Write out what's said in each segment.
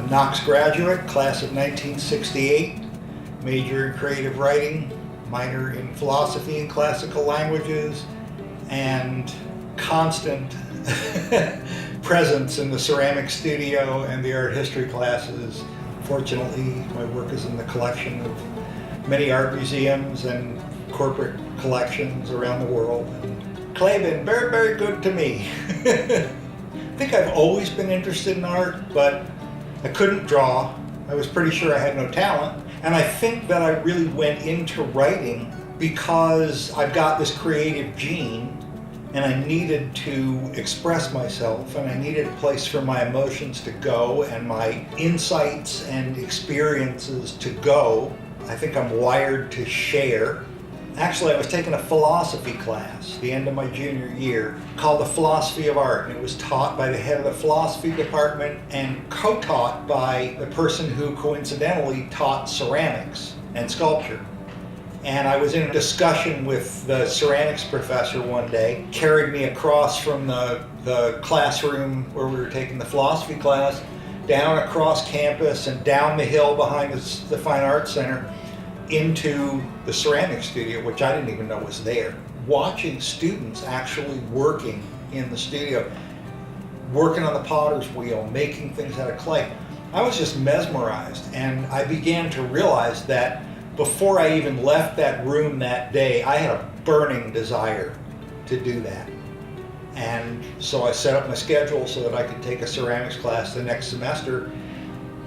Knox graduate, class of 1968, major in creative writing, minor in philosophy and classical languages, and constant presence in the ceramic studio and the art history classes. Fortunately, my work is in the collection of many art museums and corporate collections around the world. And clay been very, very good to me. I think I've always been interested in art, but I couldn't draw. I was pretty sure I had no talent. And I think that I really went into writing because I've got this creative gene and I needed to express myself and I needed a place for my emotions to go and my insights and experiences to go. I think I'm wired to share. Actually, I was taking a philosophy class the end of my junior year called The Philosophy of Art, and it was taught by the head of the philosophy department and co-taught by the person who coincidentally taught ceramics and sculpture. And I was in a discussion with the ceramics professor one day, carried me across from the classroom where we were taking the philosophy class, down across campus and down the hill behind the Fine Arts Center, into the ceramic studio, which I didn't even know was there. Watching students actually working in the studio, working on the potter's wheel, making things out of clay, I was just mesmerized. And I began to realize that before I even left that room that day, I had a burning desire to do that. And so I set up my schedule so that I could take a ceramics class the next semester,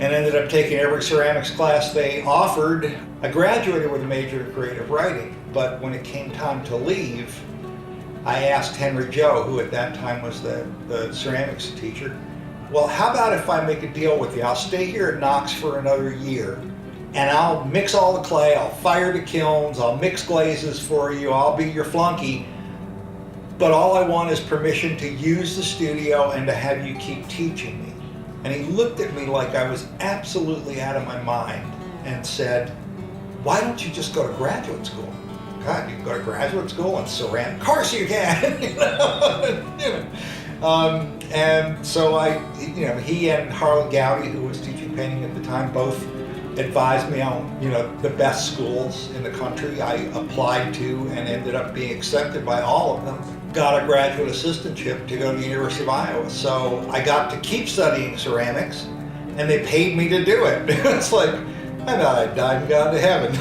and ended up taking every ceramics class they offered. I graduated with a major in creative writing, but when it came time to leave, I asked Henry Joe, who at that time was the ceramics teacher, well, how about if I make a deal with you? I'll stay here at Knox for another year, and I'll mix all the clay, I'll fire the kilns, I'll mix glazes for you, I'll be your flunky, but all I want is permission to use the studio and to have you keep teaching me. And he looked at me like I was absolutely out of my mind and said, why don't you just go to graduate school? God, you can go to graduate school in ceramics? Of course you can! And so he and Harley Gowdy, who was teaching painting at the time, both advised me on, the best schools in the country. I applied to and ended up being accepted by all of them. Got a graduate assistantship to go to the University of Iowa. So I got to keep studying ceramics, and they paid me to do it. It's like, I thought I'd died and gone to heaven.